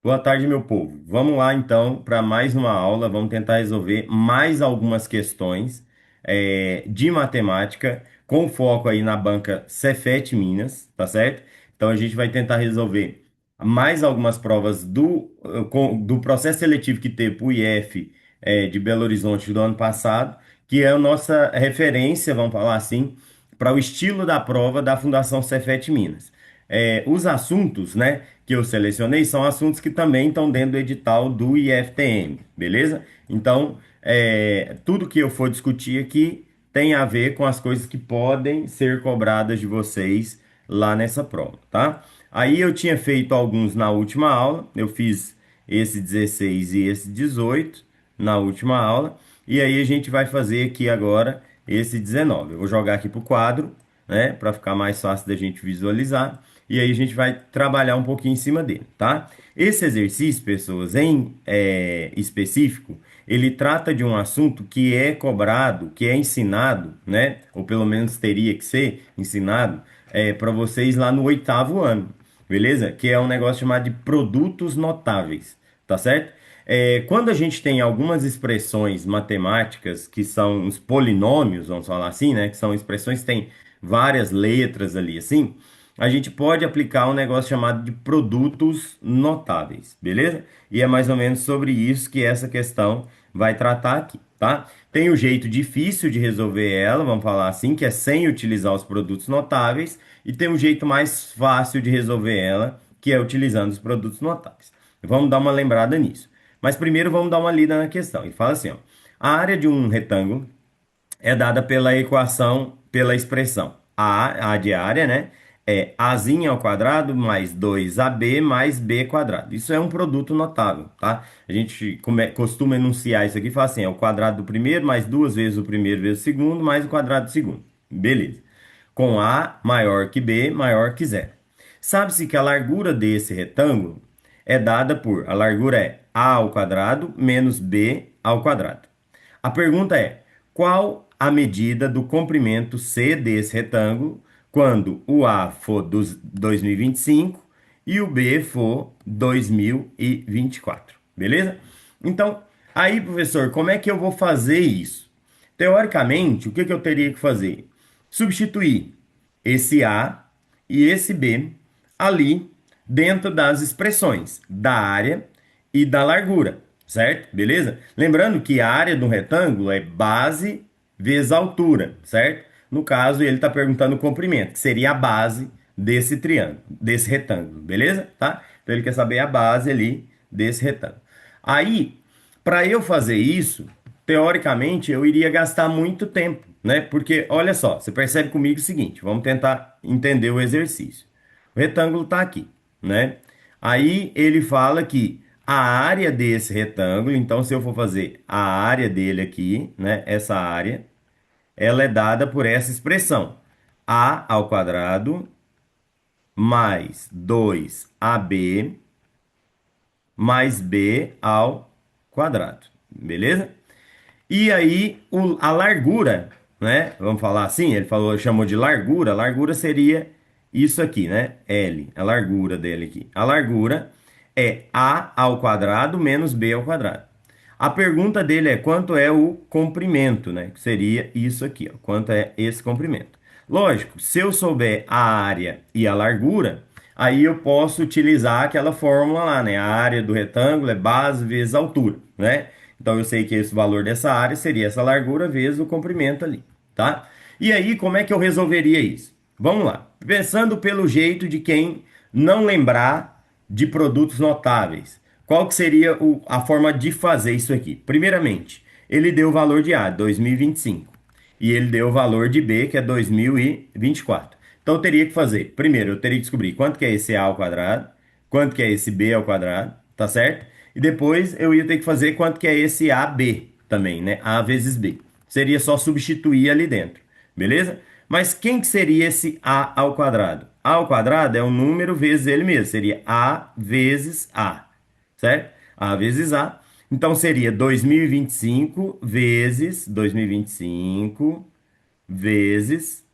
Boa tarde, meu povo. Vamos lá então para mais uma aula. Vamos tentar resolver mais algumas questões de matemática com foco aí na banca Cefet Minas, tá certo? Então a gente vai tentar resolver mais algumas provas do processo seletivo que teve para o IF de Belo Horizonte do ano passado, que é a nossa referência, vamos falar assim, para o estilo da prova da Fundação Cefet Minas. Os assuntos, né, que eu selecionei são assuntos que também estão dentro do edital do IFTM, beleza? Então, tudo que eu for discutir aqui tem a ver com as coisas que podem ser cobradas de vocês lá nessa prova, tá? Aí eu tinha feito alguns na última aula, eu fiz esse 16 e esse 18 na última aula, e aí a gente vai fazer aqui agora esse 19. Eu vou jogar aqui para o quadro, né, para ficar mais fácil da gente visualizar. E aí a gente vai trabalhar um pouquinho em cima dele, tá? Esse exercício, pessoas, em específico, ele trata de um assunto que é cobrado, que é ensinado, né? Ou pelo menos teria que ser ensinado para vocês lá no oitavo ano, beleza? Que é um negócio chamado de produtos notáveis, tá certo? Quando a gente tem algumas expressões matemáticas que são os polinômios, vamos falar assim, né? Que são expressões que têm várias letras ali, assim, a gente pode aplicar um negócio chamado de produtos notáveis, beleza? E é mais ou menos sobre isso que essa questão vai tratar aqui, tá? Tem o jeito difícil de resolver ela, vamos falar assim, que é sem utilizar os produtos notáveis, e tem um jeito mais fácil de resolver ela, que é utilizando os produtos notáveis. Vamos dar uma lembrada nisso. Mas primeiro vamos dar uma lida na questão. E fala assim, ó, a área de um retângulo é dada pela equação, pela expressão A de área, né? É Azinho ao quadrado mais 2AB mais B quadrado. Isso é um produto notável, tá? A gente costuma enunciar isso aqui e fala assim, é o quadrado do primeiro mais duas vezes o primeiro vezes o segundo mais o quadrado do segundo. Beleza. Com A maior que B maior que zero. Sabe-se que a largura desse retângulo é dada por, a largura é A ao quadrado menos B ao quadrado. A pergunta é: qual a medida do comprimento C desse retângulo quando o A for 2025 e o B for 2024? Beleza? Então, aí, professor, como é que eu vou fazer isso? Teoricamente, o que que eu teria que fazer? Substituir esse A e esse B ali dentro das expressões da área e da largura, certo? Beleza? Lembrando que a área de um retângulo é base vezes altura, certo? No caso, ele está perguntando o comprimento, que seria a base desse triângulo, desse retângulo, beleza? Tá? Então ele quer saber a base ali desse retângulo. Aí, para eu fazer isso, teoricamente, eu iria gastar muito tempo, né? Porque, olha só, você percebe comigo o seguinte, vamos tentar entender o exercício. O retângulo está aqui, né? Aí ele fala que a área desse retângulo, então se eu for fazer a área dele aqui, né? Essa área, ela é dada por essa expressão. A ao quadrado mais 2AB mais B ao quadrado, beleza? E aí, a largura, né? Vamos falar assim, ele falou, chamou de largura. A largura seria isso aqui, né? L, a largura dele aqui. A largura é A ao quadrado menos B ao quadrado. A pergunta dele é quanto é o comprimento, né? Que seria isso aqui, ó. Quanto é esse comprimento? Lógico, se eu souber a área e a largura, aí eu posso utilizar aquela fórmula lá, né? A área do retângulo é base vezes altura, né? Então eu sei que esse valor dessa área seria essa largura vezes o comprimento ali, tá? E aí, como é que eu resolveria isso? Vamos lá. Pensando pelo jeito de quem não lembrar de produtos notáveis. Qual que seria a forma de fazer isso aqui? Primeiramente, ele deu o valor de A, 2025. E ele deu o valor de B, que é 2024. Então eu teria que fazer, primeiro, eu teria que descobrir quanto que é esse A ao quadrado, quanto que é esse B ao quadrado, tá certo? E depois eu ia ter que fazer quanto que é esse AB também, né? A vezes B. Seria só substituir ali dentro, beleza? Mas quem que seria esse A ao quadrado? A ao quadrado é um número vezes ele mesmo, seria A vezes A, certo? A vezes A. Então seria 2025 vezes 2025 vezes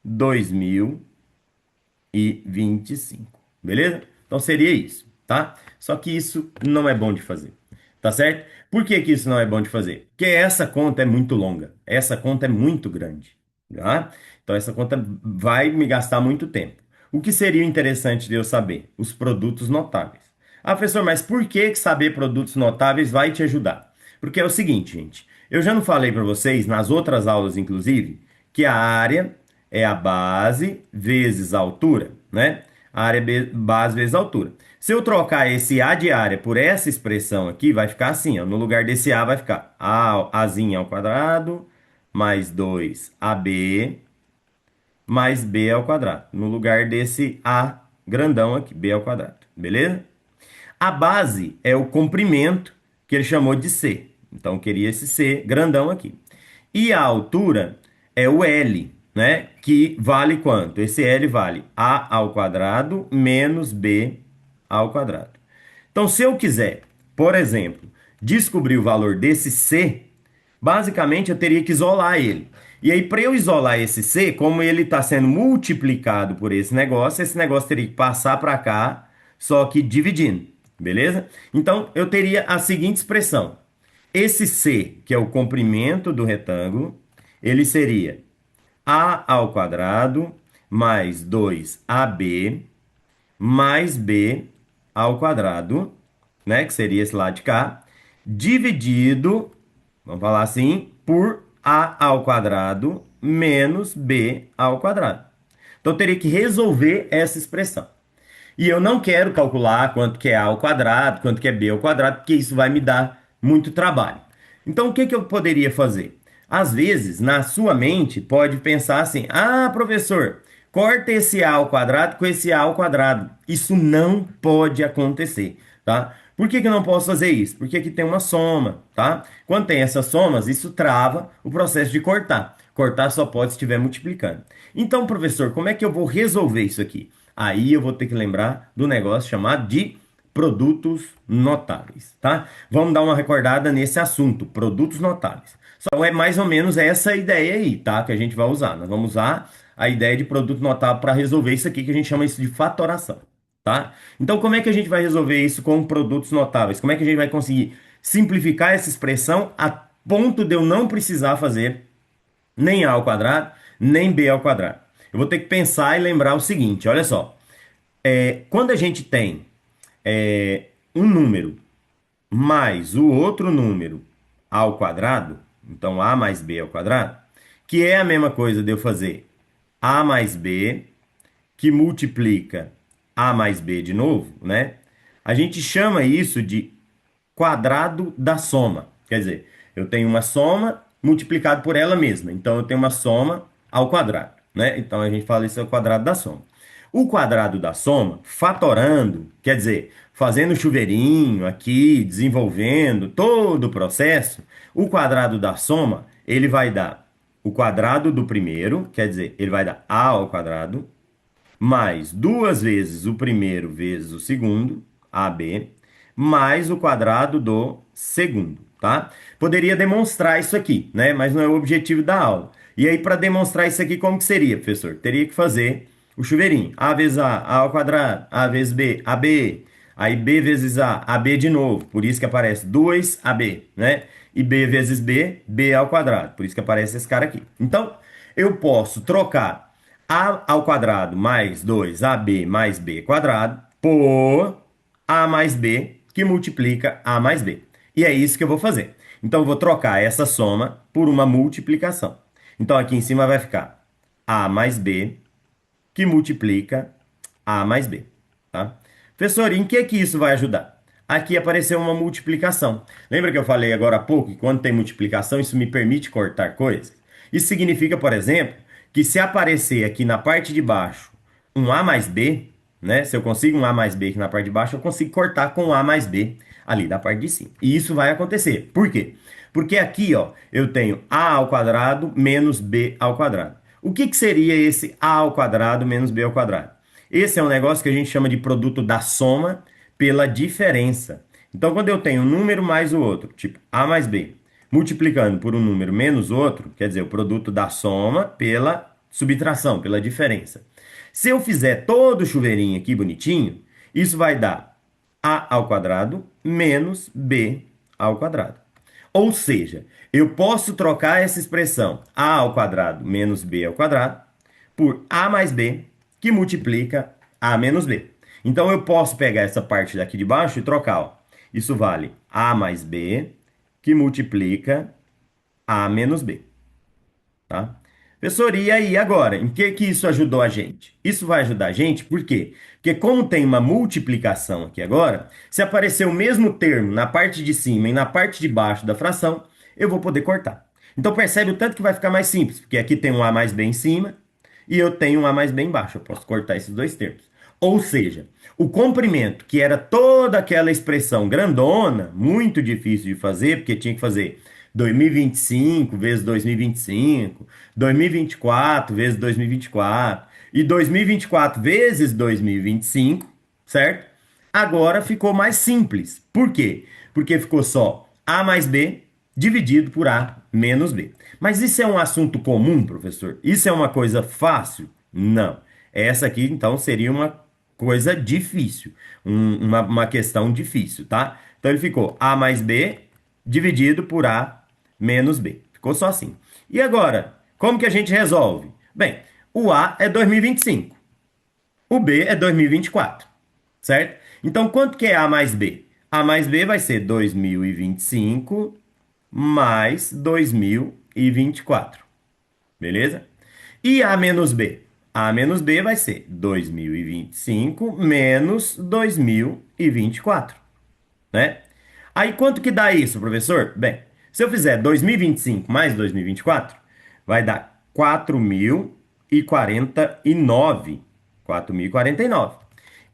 2025, beleza? Então seria isso. tá? Só que isso não é bom de fazer, tá certo? Por que que isso não é bom de fazer? Porque essa conta é muito longa, essa conta é muito grande, tá? Então essa conta vai me gastar muito tempo. O que seria interessante de eu saber? Os produtos notáveis. Ah, professor, mas por que que saber produtos notáveis vai te ajudar? Porque é o seguinte, gente, eu já não falei para vocês, nas outras aulas inclusive, que a área é a base vezes a altura, né? A área base vezes a altura. Se eu trocar esse A de área por essa expressão aqui, vai ficar assim, ó. No lugar desse A vai ficar Azinho ao quadrado mais 2AB mais B ao quadrado. No lugar desse A grandão aqui, B ao quadrado. Beleza? A base é o comprimento que ele chamou de C. Então, eu queria esse C grandão aqui. E a altura é o L, né? Que vale quanto? Esse L vale A ao quadrado menos B ao quadrado. Então, se eu quiser, por exemplo, descobrir o valor desse C, basicamente eu teria que isolar ele. E aí, para eu isolar esse C, como ele está sendo multiplicado por esse negócio teria que passar para cá, só que dividindo, beleza? Então, eu teria a seguinte expressão. Esse C, que é o comprimento do retângulo, ele seria A ao quadrado mais 2AB mais B ao quadrado, né? Que seria esse lado de cá, dividido, vamos falar assim, por A ao quadrado menos B ao quadrado. Então, eu teria que resolver essa expressão. E eu não quero calcular quanto que é A ao quadrado, quanto que é B ao quadrado, porque isso vai me dar muito trabalho. Então, o que que eu poderia fazer? Às vezes, na sua mente, pode pensar assim: ah, professor, corta esse A ao quadrado com esse A ao quadrado. Isso não pode acontecer, tá? Por que que eu não posso fazer isso? Porque aqui tem uma soma, tá? Quando tem essas somas, isso trava o processo de cortar. Cortar só pode se estiver multiplicando. Então, professor, como é que eu vou resolver isso aqui? Aí eu vou ter que lembrar do negócio chamado de produtos notáveis, tá? Vamos dar uma recordada nesse assunto, produtos notáveis. Só é mais ou menos essa ideia aí, tá? Que a gente vai usar. Nós vamos usar a ideia de produto notável para resolver isso aqui, que a gente chama isso de fatoração, tá? Então, como é que a gente vai resolver isso com produtos notáveis? Como é que a gente vai conseguir simplificar essa expressão a ponto de eu não precisar fazer nem A ao quadrado, nem B ao quadrado? Eu vou ter que pensar e lembrar o seguinte, olha só. Quando a gente tem um número mais o outro número ao quadrado, então A mais B ao quadrado, que é a mesma coisa de eu fazer A mais B, que multiplica A mais B de novo, né? A gente chama isso de quadrado da soma. Quer dizer, eu tenho uma soma multiplicado por ela mesma. Então, eu tenho uma soma ao quadrado, né? Então, a gente fala isso é o quadrado da soma. O quadrado da soma, fatorando, quer dizer, fazendo chuveirinho aqui, desenvolvendo todo o processo, o quadrado da soma, ele vai dar o quadrado do primeiro, quer dizer, ele vai dar A ao quadrado, mais duas vezes o primeiro vezes o segundo, AB, mais o quadrado do segundo, tá? Poderia demonstrar isso aqui, né? Mas não é o objetivo da aula. E aí, para demonstrar isso aqui, como que seria, professor? Teria que fazer o chuveirinho. A vezes A ao quadrado, A vezes B, AB. Aí B vezes A, AB de novo. Por isso que aparece 2AB, né? E B vezes B, B ao quadrado. Por isso que aparece esse cara aqui. Então, eu posso trocar A ao quadrado mais 2AB mais B quadrado por A mais B, que multiplica A mais B. E é isso que eu vou fazer. Então, eu vou trocar essa soma por uma multiplicação. Então, aqui em cima vai ficar A mais B, que multiplica A mais B. Tá? Professor, em que isso vai ajudar? Aqui apareceu uma multiplicação. Lembra que eu falei agora há pouco que quando tem multiplicação, isso me permite cortar coisas? Isso significa, por exemplo, que se aparecer aqui na parte de baixo um A mais B, né? Se eu consigo um A mais B aqui na parte de baixo, eu consigo cortar com A mais B ali da parte de cima. E isso vai acontecer. Por quê? Porque aqui, ó, eu tenho A ao quadrado menos B ao quadrado. O que que seria esse A ao quadrado menos B ao quadrado? Esse é um negócio que a gente chama de produto da soma pela diferença. Então, quando eu tenho um número mais o outro, tipo A mais B, multiplicando por um número menos outro, quer dizer, o produto da soma pela subtração, pela diferença. Se eu fizer todo o chuveirinho aqui bonitinho, isso vai dar A ao quadrado menos B ao quadrado. Ou seja, eu posso trocar essa expressão A ao quadrado menos B ao quadrado por A mais B, que multiplica A menos B. Então eu posso pegar essa parte daqui de baixo e trocar. Ó. Isso vale A mais B, que multiplica A menos B. Tá? Professor, e aí agora? Em que isso ajudou a gente? Isso vai ajudar a gente por quê? Porque como tem uma multiplicação aqui agora, se aparecer o mesmo termo na parte de cima e na parte de baixo da fração, eu vou poder cortar. Então percebe o tanto que vai ficar mais simples, porque aqui tem um A mais B em cima e eu tenho um A mais B embaixo. Eu posso cortar esses dois termos. Ou seja, o comprimento, que era toda aquela expressão grandona, muito difícil de fazer, porque tinha que fazer 2025 vezes 2025, 2024 vezes 2024 e 2024 vezes 2025, certo? Agora ficou mais simples. Por quê? Porque ficou só A mais B dividido por A menos B. Mas isso é um assunto comum, professor? Isso é uma coisa fácil? Não. Essa aqui, então, seria uma coisa difícil, uma questão difícil, tá? Então ele ficou A mais B dividido por A menos B. Ficou só assim. E agora, como que a gente resolve? Bem, o A é 2025, o B é 2024, certo? Então quanto que é A mais B? A mais B vai ser 2025 mais 2024, beleza? E A menos B? A menos B vai ser 2025 menos 2024, né? Aí quanto que dá isso, professor? Bem, se eu fizer 2025 mais 2024, vai dar 4.049. 4.049.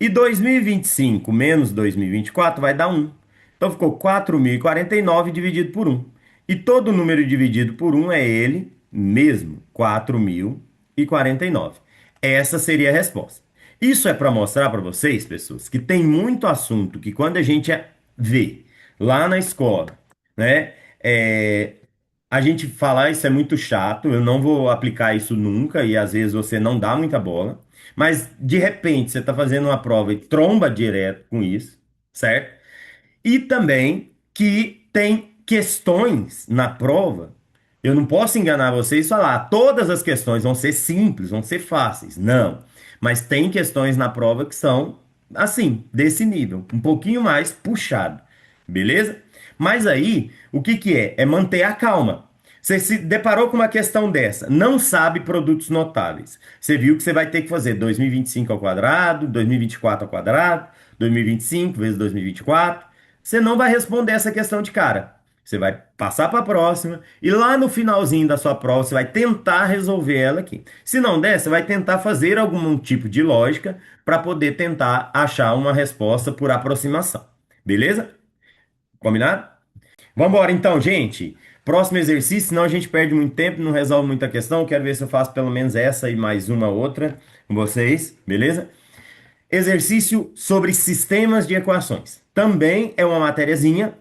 E 2025 menos 2024 vai dar 1. Então ficou 4.049 dividido por 1. E todo número dividido por 1 é ele mesmo, 4.049. Essa seria a resposta. Isso é para mostrar para vocês, pessoas, que tem muito assunto que quando a gente vê lá na escola, né? A gente falar isso é muito chato, eu não vou aplicar isso nunca e às vezes você não dá muita bola, mas de repente você está fazendo uma prova e tromba direto com isso, certo? E também que tem questões na prova. Eu não posso enganar vocês e falar, todas as questões vão ser simples, vão ser fáceis. Não. Mas tem questões na prova que são, assim, desse nível, um pouquinho mais puxado. Beleza? Mas aí, o que que é? É manter a calma. Você se deparou com uma questão dessa, não sabe produtos notáveis. Você viu que você vai ter que fazer 2025 ao quadrado, 2024 ao quadrado, 2025 vezes 2024. Você não vai responder essa questão de cara. Você vai passar para a próxima e lá no finalzinho da sua prova você vai tentar resolver ela aqui. Se não der, você vai tentar fazer algum tipo de lógica para poder tentar achar uma resposta por aproximação. Beleza? Combinado? Vamos embora então, gente. Próximo exercício, senão a gente perde muito tempo, não resolve muita questão. Quero ver se eu faço pelo menos essa e mais uma outra com vocês, beleza? Exercício sobre sistemas de equações. Também é uma matériazinha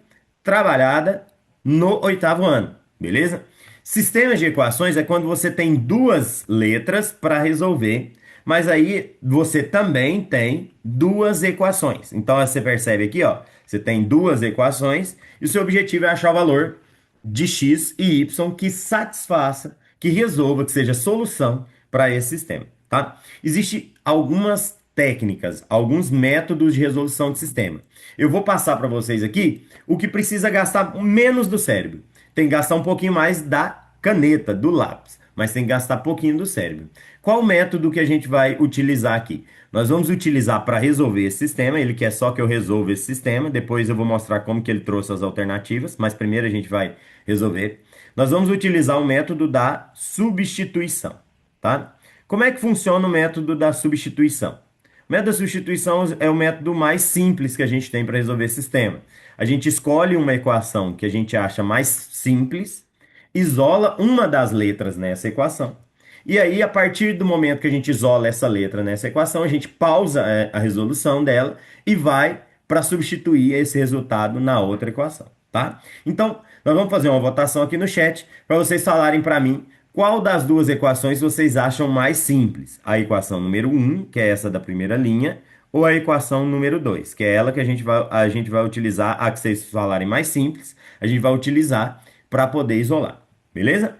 trabalhada no oitavo ano, beleza? Sistemas de equações é quando você tem duas letras para resolver, mas aí você também tem duas equações. Então você percebe aqui, ó, você tem duas equações e o seu objetivo é achar o valor de x e y que satisfaça, que resolva, que seja solução para esse sistema, tá? Existem algumas técnicas, alguns métodos de resolução de sistema. Eu vou passar para vocês aqui o que precisa gastar menos do cérebro. Tem que gastar um pouquinho mais da caneta, do lápis, mas tem que gastar pouquinho do cérebro. Qual o método que a gente vai utilizar aqui? Nós vamos utilizar para resolver esse sistema, ele quer só que eu resolva esse sistema, depois eu vou mostrar como que ele trouxe as alternativas, mas primeiro a gente vai resolver. Nós vamos utilizar o método da substituição, tá? Como é que funciona o método da substituição? O método da substituição é o método mais simples que a gente tem para resolver esse sistema. A gente escolhe uma equação que a gente acha mais simples, isola uma das letras nessa equação. E aí, a partir do momento que a gente isola essa letra nessa equação, a gente pausa a resolução dela e vai para substituir esse resultado na outra equação, tá? Então, nós vamos fazer uma votação aqui no chat para vocês falarem para mim qual das duas equações vocês acham mais simples. A equação número 1, que é essa da primeira linha, ou a equação número 2, que é ela que a gente vai utilizar, a que vocês falarem mais simples, a gente vai utilizar para poder isolar, beleza?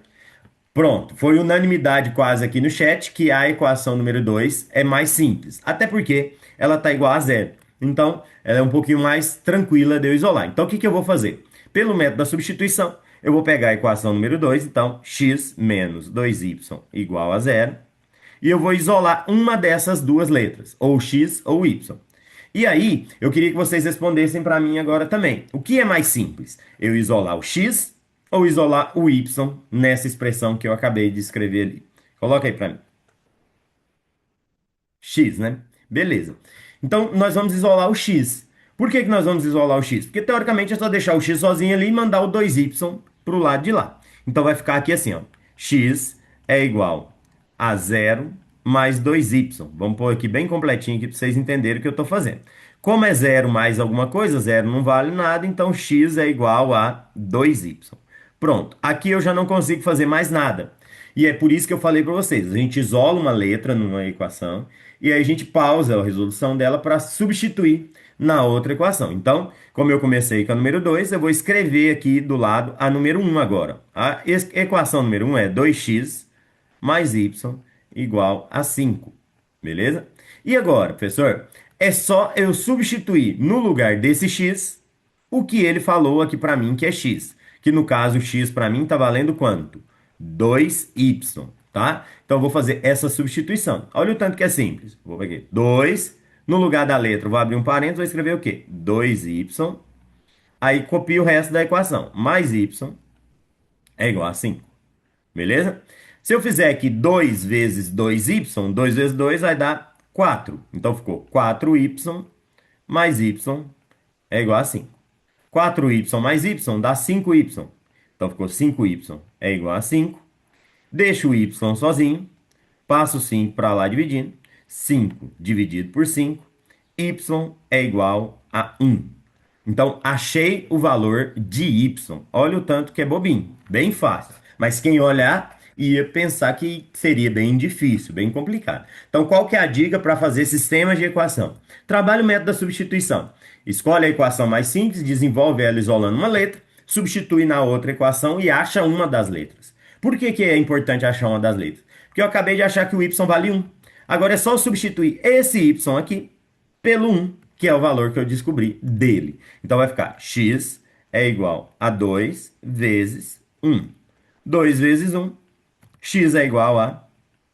Pronto, foi unanimidade quase aqui no chat que a equação número 2 é mais simples, até porque ela está igual a zero. Então, ela é um pouquinho mais tranquila de eu isolar. Então, o que que eu vou fazer? Pelo método da substituição, eu vou pegar a equação número 2, então, x menos 2y igual a zero, e eu vou isolar uma dessas duas letras, ou x ou y. E aí, eu queria que vocês respondessem para mim agora também. O que é mais simples? Eu isolar o x ou isolar o y nessa expressão que eu acabei de escrever ali? Coloca aí para mim. X, né? Beleza. Então, nós vamos isolar o x. Por que que nós vamos isolar o x? Porque, teoricamente, é só deixar o x sozinho ali e mandar o 2y para o lado de lá. Então, vai ficar aqui assim, ó. X é igual a zero mais 2y. Vamos pôr aqui bem completinho aqui para vocês entenderem o que eu estou fazendo. Como é zero mais alguma coisa, zero não vale nada, então x é igual a 2y. Pronto. Aqui eu já não consigo fazer mais nada. E é por isso que eu falei para vocês. A gente isola uma letra numa equação e aí a gente pausa a resolução dela para substituir na outra equação. Então, como eu comecei com a número 2, eu vou escrever aqui do lado a número um agora. A equação número um é 2x mais y igual a 5. Beleza? E agora, professor, é só eu substituir no lugar desse x o que ele falou aqui para mim que é x. Que no caso, x para mim está valendo quanto? 2y, tá? Então, eu vou fazer essa substituição. Olha o tanto que é simples. Vou pegar 2, no lugar da letra, vou abrir um parênteses, vou escrever o quê? 2y. Aí, copio o resto da equação. Mais y é igual a 5. Beleza? Se eu fizer aqui 2 vezes 2y, 2 vezes 2 vai dar 4. Então, ficou 4y mais y é igual a 5. 4y mais y dá 5y. Então, ficou 5y é igual a 5. Deixo o y sozinho. Passo o 5 para lá dividindo. 5 dividido por 5. Y é igual a 1. Então, achei o valor de y. Olha o tanto que é bobinho. Bem fácil. Mas quem olhar ia pensar que seria bem difícil, bem complicado. Então, qual que é a dica para fazer sistemas de equação? Trabalhe o método da substituição. Escolhe a equação mais simples, desenvolve ela isolando uma letra, substitui na outra equação e acha uma das letras. Por que que é importante achar uma das letras? Porque eu acabei de achar que o y vale 1. Agora é só substituir esse y aqui pelo 1, que é o valor que eu descobri dele. Então vai ficar x é igual a 2 vezes 1. 2 vezes 1, x é igual a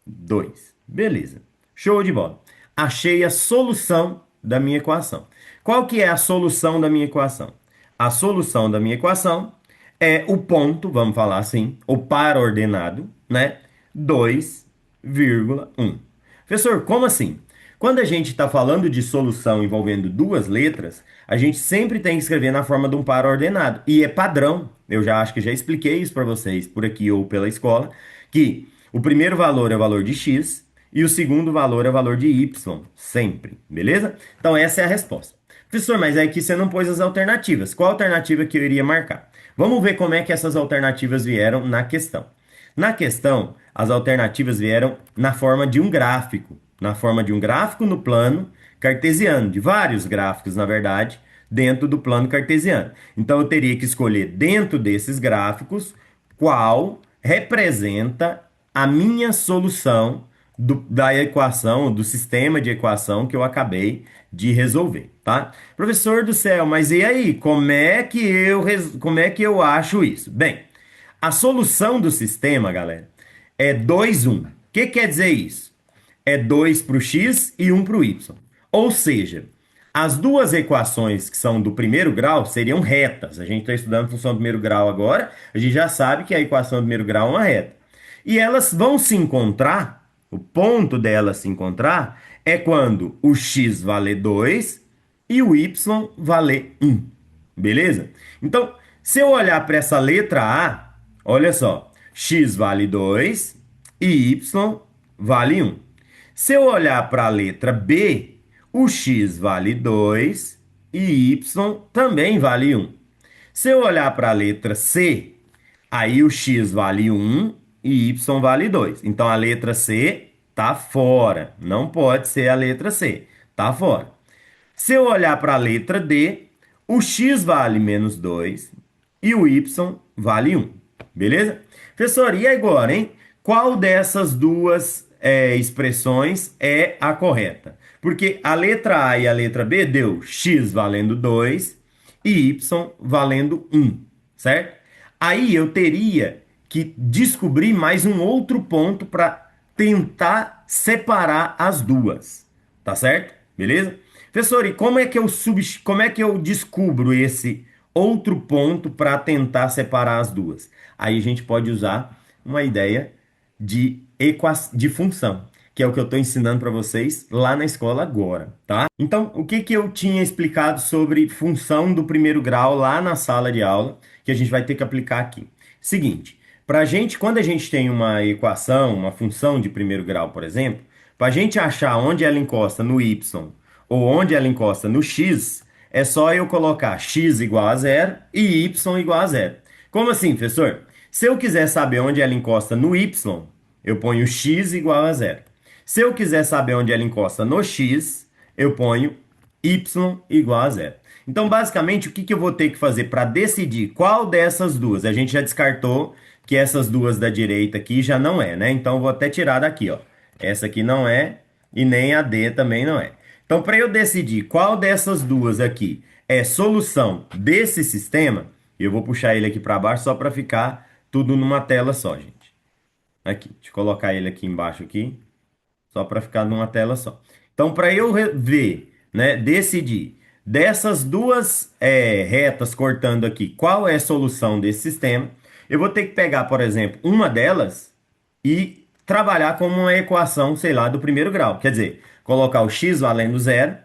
2. Beleza. Show de bola. Achei a solução da minha equação. Qual que é a solução da minha equação? A solução da minha equação é o ponto, vamos falar assim, o par ordenado, né? 2,1. Professor, como assim? Quando a gente está falando de solução envolvendo duas letras, a gente sempre tem que escrever na forma de um par ordenado. E é padrão, eu já acho que já expliquei isso para vocês por aqui ou pela escola, que o primeiro valor é o valor de x e o segundo valor é o valor de y, sempre, beleza? Então essa é a resposta. Professor, mas é aqui você não pôs as alternativas. Qual alternativa que eu iria marcar? Vamos ver como é que essas alternativas vieram na questão. Na questão, as alternativas vieram na forma de um gráfico. Na forma de um gráfico no plano cartesiano, de vários gráficos, na verdade, dentro do plano cartesiano. Então, eu teria que escolher dentro desses gráficos qual representa a minha solução da equação, do sistema de equação que eu acabei de resolver, tá? Professor do céu, mas e aí? Como é que eu acho isso? Bem, a solução do sistema, galera, é 2, 1. O que quer dizer isso? É 2 para o x e 1 para o y. Ou seja, as duas equações que são do primeiro grau seriam retas. A gente está estudando função do primeiro grau agora, a gente já sabe que a equação do primeiro grau é uma reta. E elas vão se encontrar, o ponto delas se encontrar é quando o x valer 2 e o y valer 1. Beleza? Então, se eu olhar para essa letra A, olha só, x vale 2 e y vale 1. Se eu olhar para a letra B, o x vale 2 e y também vale 1. Se eu olhar para a letra C, aí o x vale 1 e y vale 2. Então a letra C está fora, não pode ser a letra C. Tá fora. Se eu olhar para a letra D, o x vale menos 2 e o y vale 1. Beleza? Professor, e agora, hein? Qual dessas duas expressões é a correta? Porque a letra A e a letra B deu x valendo 2 e y valendo 1, certo? Aí eu teria que descobrir mais um outro ponto para tentar separar as duas, tá certo? Beleza? Professor, e como é que eu descubro esse outro ponto para tentar separar as duas? Aí a gente pode usar uma ideia de função, que é o que eu estou ensinando para vocês lá na escola agora, tá? Então, o que que eu tinha explicado sobre função do primeiro grau lá na sala de aula, que a gente vai ter que aplicar aqui? Seguinte, quando a gente tem uma equação, uma função de primeiro grau, por exemplo, para a gente achar onde ela encosta no y ou onde ela encosta no x, é só eu colocar x igual a zero e y igual a zero. Como assim, professor? Se eu quiser saber onde ela encosta no y, eu ponho x igual a zero. Se eu quiser saber onde ela encosta no x, eu ponho y igual a zero. Então, basicamente, o que que eu vou ter que fazer para decidir qual dessas duas? A gente já descartou que essas duas da direita aqui já não é, né? Então, eu vou até tirar daqui, ó. Essa aqui não é e nem a D também não é. Então, para eu decidir qual dessas duas aqui é solução desse sistema, eu vou puxar ele aqui para baixo só para ficar tudo numa tela só, gente. Aqui, deixa eu colocar ele aqui embaixo aqui, só para ficar numa tela só. Então, para eu ver, né, decidir dessas duas retas cortando aqui, qual é a solução desse sistema, eu vou ter que pegar, por exemplo, uma delas e trabalhar como uma equação, sei lá, do primeiro grau. Quer dizer, colocar o x valendo zero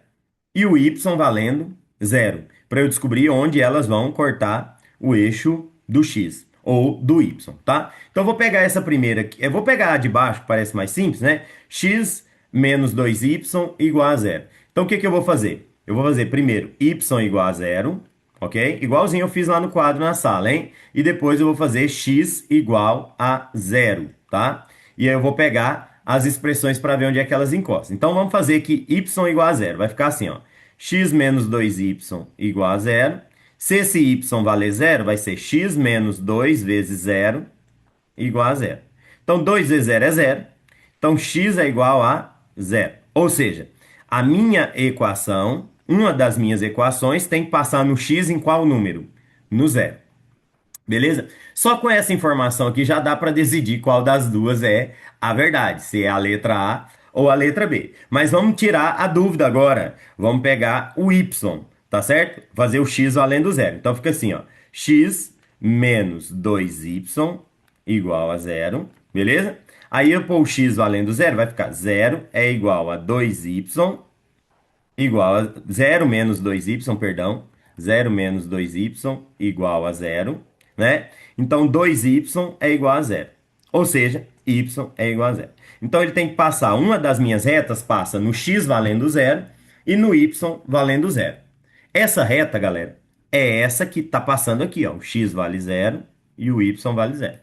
e o y valendo zero, para eu descobrir onde elas vão cortar o eixo do x ou do y, tá? Então, eu vou pegar essa primeira aqui, eu vou pegar a de baixo, que parece mais simples, né? X menos 2y igual a zero. Então, o que que eu vou fazer? Eu vou fazer primeiro y igual a zero, ok? Igualzinho eu fiz lá no quadro na sala, hein? E depois eu vou fazer x igual a zero, tá? E aí eu vou pegar as expressões para ver onde é que elas encostam. Então, vamos fazer que y igual a zero. Vai ficar assim, ó. X menos 2y igual a zero. Se esse y valer zero, vai ser x menos 2 vezes zero igual a zero. Então, 2 vezes zero é zero. Então, x é igual a zero. Ou seja, a minha equação, uma das minhas equações, tem que passar no x em qual número? No zero. Beleza? Só com essa informação aqui já dá para decidir qual das duas é a verdade, se é a letra A ou a letra B. Mas vamos tirar a dúvida agora. Vamos pegar o y, tá certo? Fazer o x valendo zero. Então fica assim, ó. X menos 2y igual a zero, beleza? Aí eu pôr o x valendo zero, vai ficar zero é igual a 2y igual a zero menos 2y, perdão. Zero menos 2y igual a zero, né? Então, 2y é igual a zero. Ou seja, y é igual a zero. Então, ele tem que passar, uma das minhas retas passa no x valendo zero e no y valendo zero. Essa reta, galera, é essa que está passando aqui, ó. O x vale zero e o y vale zero.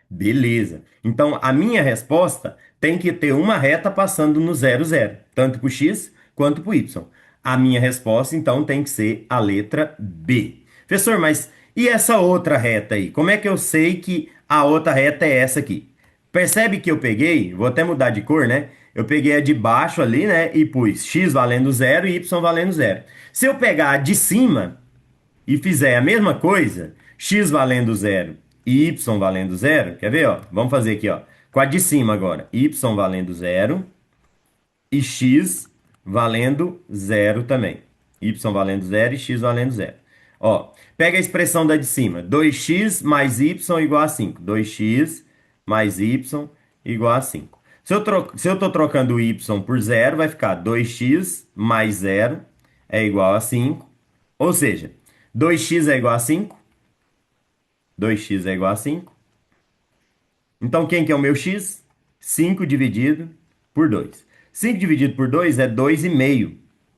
Beleza. Então, a minha resposta tem que ter uma reta passando no zero, zero. Tanto para o x quanto para o y. A minha resposta, então, tem que ser a letra B. Professor, mas e essa outra reta aí? Como é que eu sei que a outra reta é essa aqui? Percebe que eu peguei, vou até mudar de cor, né? Eu peguei a de baixo ali, né? E pus x valendo zero e y valendo zero. Se eu pegar a de cima e fizer a mesma coisa, x valendo zero e y valendo zero, quer ver, ó? Vamos fazer aqui, ó. Com a de cima agora, y valendo zero e x valendo zero também. Y valendo zero e x valendo zero. Ó, pega a expressão da de cima. 2x mais y igual a 5. 2x mais y igual a 5. Se eu estou trocando o y por zero, vai ficar 2x mais zero é igual a 5. Ou seja, 2x é igual a 5. 2x é igual a 5. Então, quem que é o meu x? 5 dividido por 2. 5 dividido por 2 é 2,5.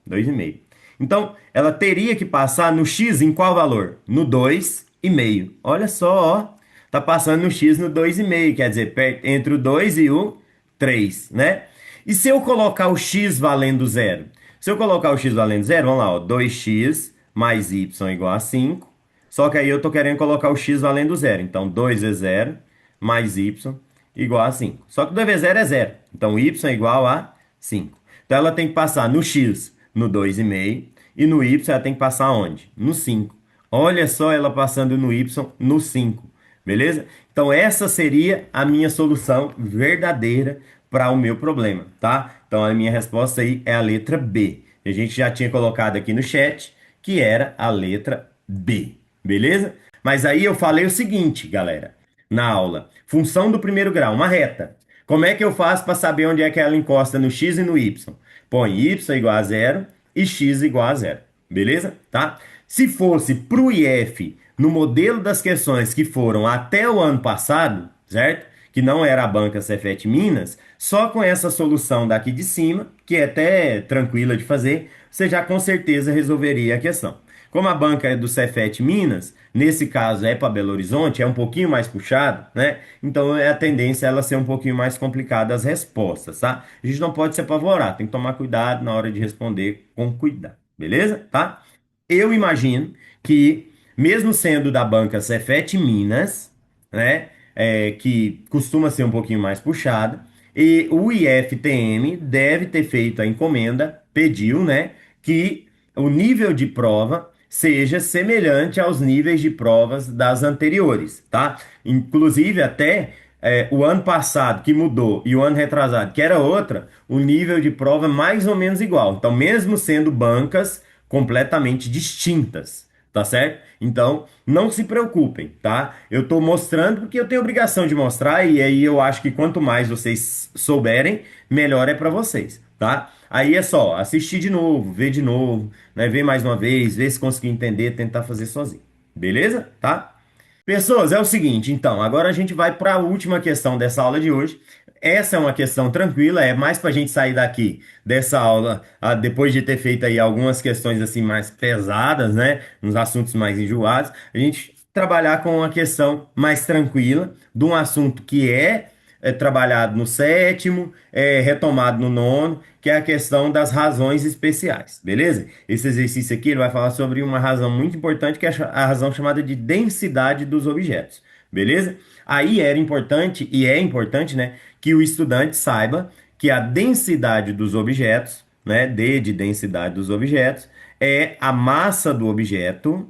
2,5. Então, ela teria que passar no x em qual valor? No 2,5. Olha só, ó. Tá passando no x no 2,5. Quer dizer, entre o 2 e o 3, né? E se eu colocar o x valendo zero? Se eu colocar o x valendo zero, vamos lá, ó, 2x mais y igual a 5. Só que aí eu estou querendo colocar o x valendo zero. Então, 2 vezes zero mais y igual a 5. Só que 2 vezes zero é zero. Então, y é igual a 5. Então, ela tem que passar no x no 2,5 e no y ela tem que passar onde? No 5. Olha só ela passando no y no 5. Beleza? Então, essa seria a minha solução verdadeira para o meu problema, tá? Então, a minha resposta aí é a letra B. A gente já tinha colocado aqui no chat que era a letra B. Beleza? Mas aí eu falei o seguinte, galera, na aula. Função do primeiro grau, uma reta. Como é que eu faço para saber onde é que ela encosta no x e no y? Põe y igual a zero e x igual a zero. Beleza? Tá? Se fosse para o IF, no modelo das questões que foram até o ano passado, certo? Que não era a banca Cefet Minas, só com essa solução daqui de cima, que é até tranquila de fazer, você já com certeza resolveria a questão. Como a banca é do Cefet Minas, nesse caso é para Belo Horizonte, é um pouquinho mais puxado, né? Então a tendência é ela ser um pouquinho mais complicada as respostas, tá? A gente não pode se apavorar, tem que tomar cuidado na hora de responder com cuidado, beleza? Tá? Eu imagino que, mesmo sendo da banca Cefet Minas, né? Que costuma ser um pouquinho mais puxada, e o IFTM deve ter feito a encomenda, pediu, né? Que o nível de prova seja semelhante aos níveis de provas das anteriores, tá? Inclusive, até o ano passado que mudou e o ano retrasado que era outra, o nível de prova é mais ou menos igual. Então, mesmo sendo bancas completamente distintas, tá certo? Então, não se preocupem, tá? Eu tô mostrando porque eu tenho obrigação de mostrar e aí eu acho que quanto mais vocês souberem, melhor é para vocês, tá? Aí é só assistir de novo, né? Ver mais uma vez, ver se conseguir entender, tentar fazer sozinho. Beleza? Tá? Pessoas, é o seguinte, então, agora a gente vai para a última questão dessa aula de hoje. Essa é uma questão tranquila, é mais para a gente sair daqui dessa aula, depois de ter feito aí algumas questões assim mais pesadas, né, uns assuntos mais enjoados, a gente trabalhar com uma questão mais tranquila, de um assunto que é trabalhado no sétimo, é retomado no nono, que é a questão das razões especiais, beleza? Esse exercício aqui ele vai falar sobre uma razão muito importante, que é a razão chamada de densidade dos objetos, beleza? Aí era importante, e é importante, né, que o estudante saiba que a densidade dos objetos, né, D de densidade dos objetos, é a massa do objeto,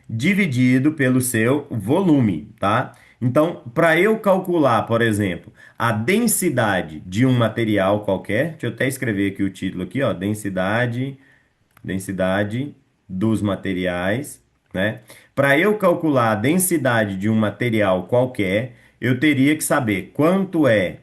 dividido pelo seu volume, tá? Então, para eu calcular, por exemplo, a densidade de um material qualquer, deixa eu até escrever aqui o título aqui, ó, densidade dos materiais, né? Para eu calcular a densidade de um material qualquer, eu teria que saber quanto é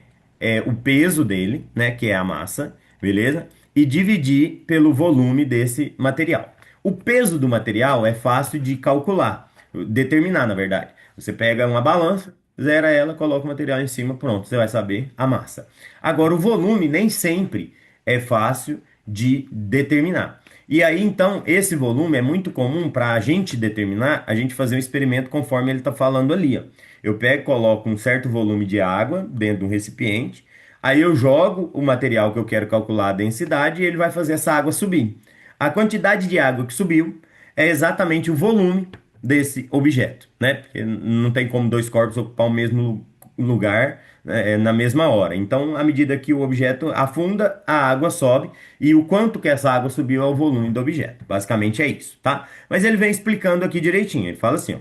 o peso dele, né, que é a massa, beleza? E dividir pelo volume desse material. O peso do material é fácil de calcular, determinar, na verdade. Você pega uma balança, zera ela, coloca o material em cima, pronto, você vai saber a massa. Agora, o volume nem sempre é fácil de determinar. E aí, então, esse volume é muito comum para a gente determinar, a gente fazer um experimento conforme ele está falando ali, ó. Eu pego, coloco um certo volume de água dentro de um recipiente, aí eu jogo o material que eu quero calcular a densidade e ele vai fazer essa água subir. A quantidade de água que subiu é exatamente o volume desse objeto, né? Porque não tem como dois corpos ocupar o mesmo lugar, né, na mesma hora. Então, à medida que o objeto afunda, a água sobe e o quanto que essa água subiu é o volume do objeto. Basicamente é isso, tá? Mas ele vem explicando aqui direitinho. Ele fala assim, ó.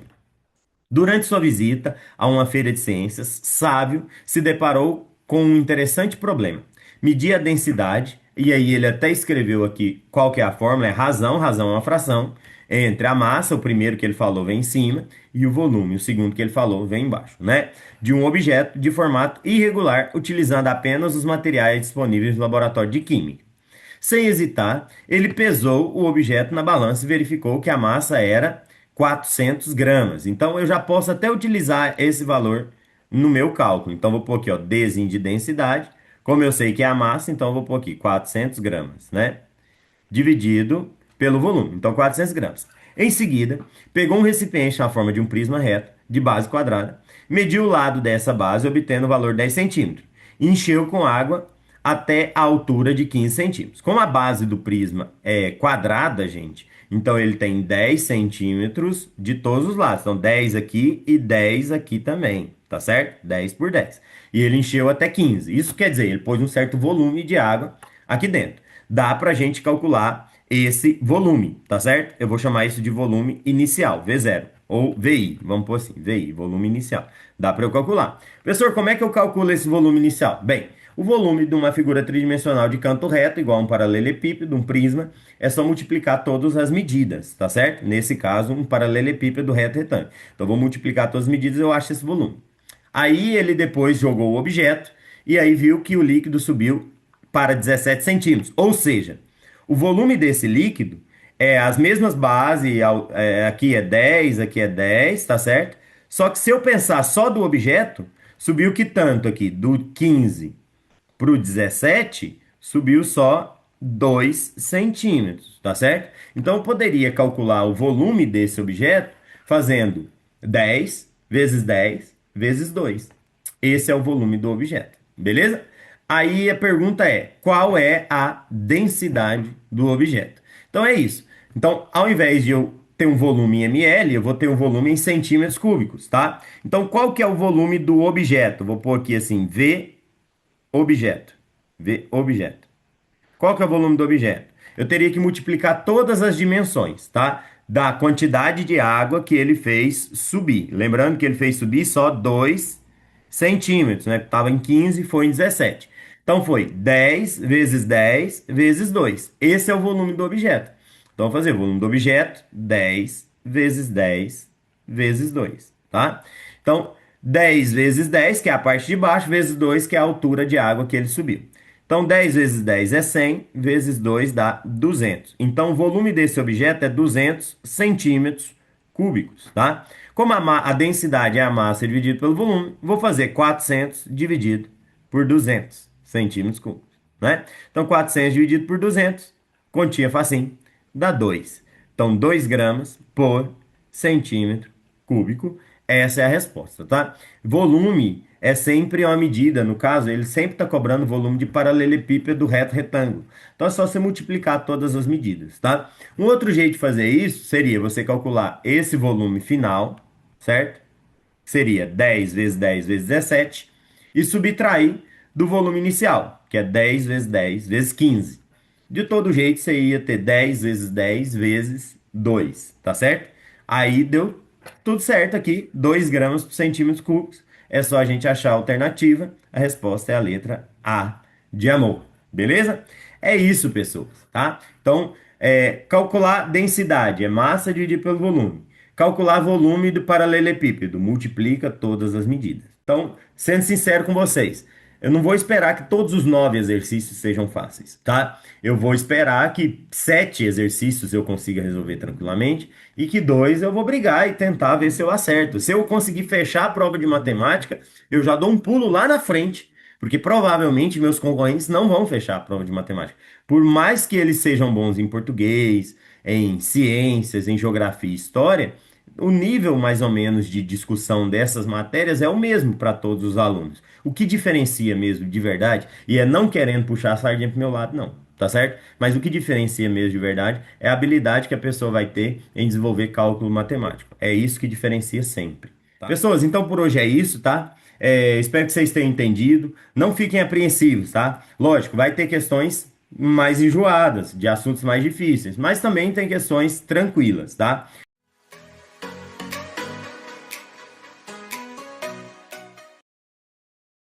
Durante sua visita a uma feira de ciências, Sávio se deparou com um interessante problema. Medir a densidade, e aí ele até escreveu aqui qual que é a fórmula, é razão é uma fração, entre a massa, o primeiro que ele falou vem em cima, e o volume, o segundo que ele falou vem embaixo, né? De um objeto de formato irregular, utilizando apenas os materiais disponíveis no laboratório de química. Sem hesitar, ele pesou o objeto na balança e verificou que a massa era 400 gramas. Então, eu já posso até utilizar esse valor no meu cálculo. Então, vou pôr aqui, ó, Dzinho de densidade. Como eu sei que é a massa, então eu vou pôr aqui 400 gramas, né? Dividido pelo volume. Então, 400 gramas. Em seguida, pegou um recipiente na forma de um prisma reto, de base quadrada, mediu o lado dessa base, obtendo o valor 10 centímetros. Encheu com água até a altura de 15 centímetros. Como a base do prisma é quadrada, gente, então ele tem 10 centímetros de todos os lados. Então 10 aqui e 10 aqui também, tá certo? 10 por 10. E ele encheu até 15. Isso quer dizer, ele pôs um certo volume de água aqui dentro. Dá pra gente calcular esse volume, tá certo? Eu vou chamar isso de volume inicial, V0, ou VI, vamos pôr assim, VI, volume inicial. Dá para eu calcular. Professor, como é que eu calculo esse volume inicial? Bem, o volume de uma figura tridimensional de canto reto, igual a um paralelepípedo, um prisma, é só multiplicar todas as medidas, tá certo? Nesse caso, um paralelepípedo reto retângulo. Então, eu vou multiplicar todas as medidas e eu acho esse volume. Aí ele depois jogou o objeto e aí viu que o líquido subiu para 17 centímetros. Ou seja, o volume desse líquido é as mesmas bases, aqui é 10, aqui é 10, tá certo? Só que se eu pensar só do objeto, subiu que tanto aqui? Do 15 para o 17, subiu só 2 centímetros, tá certo? Então eu poderia calcular o volume desse objeto fazendo 10 vezes 10 vezes 2. Esse é o volume do objeto, beleza? Aí a pergunta é: qual é a densidade do objeto? Então é isso. Então, ao invés de eu ter um volume em ml, eu vou ter um volume em centímetros cúbicos, tá? Então, qual que é o volume do objeto? Vou pôr aqui assim, V objeto. V objeto. Qual que é o volume do objeto? Eu teria que multiplicar todas as dimensões, tá? Da quantidade de água que ele fez subir. Lembrando que ele fez subir só 2 centímetros, né? Estava em 15, foi em 17. Então foi 10 vezes 10 vezes 2. Esse é o volume do objeto. Então, vou fazer o volume do objeto, 10 vezes 10 vezes 2, tá? Então, 10 vezes 10, que é a parte de baixo, vezes 2, que é a altura de água que ele subiu. Então, 10 vezes 10 é 100, vezes 2 dá 200. Então, o volume desse objeto é 200 centímetros cúbicos, tá? Como a densidade é a massa dividido pelo volume, vou fazer 400 dividido por 200 centímetros cúbicos, né? Então, 400 dividido por 200, continha facinho, dá 2. Então, 2 gramas por centímetro cúbico. Essa é a resposta, tá? Volume é sempre uma medida, no caso, ele sempre está cobrando volume de paralelepípedo reto retângulo. Então é só você multiplicar todas as medidas, tá? Um outro jeito de fazer isso seria você calcular esse volume final, certo? Seria 10 vezes 10 vezes 17, e subtrair do volume inicial, que é 10 vezes 10 vezes 15. De todo jeito, você ia ter 10 vezes 10 vezes 2, tá certo? Aí deu tudo certo aqui, 2 gramas por centímetro cúbicos. É só a gente achar a alternativa. A resposta é a letra A de amor, beleza? É isso, pessoas, tá? Então, calcular densidade é massa dividido pelo volume. Calcular volume do paralelepípedo, multiplica todas as medidas. Então, sendo sincero com vocês, eu não vou esperar que todos os 9 exercícios sejam fáceis, tá? Eu vou esperar que 7 exercícios eu consiga resolver tranquilamente e que 2 eu vou brigar e tentar ver se eu acerto. Se eu conseguir fechar a prova de matemática, eu já dou um pulo lá na frente, porque provavelmente meus concorrentes não vão fechar a prova de matemática. Por mais que eles sejam bons em português, em ciências, em geografia e história, o nível mais ou menos de discussão dessas matérias é o mesmo para todos os alunos. O que diferencia mesmo de verdade, e é não querendo puxar a sardinha para o meu lado, não, tá certo? Mas o que diferencia mesmo de verdade é a habilidade que a pessoa vai ter em desenvolver cálculo matemático. É isso que diferencia sempre. Tá? Pessoas, então por hoje é isso, tá? Espero que vocês tenham entendido. Não fiquem apreensivos, tá? Lógico, vai ter questões mais enjoadas, de assuntos mais difíceis, mas também tem questões tranquilas, tá?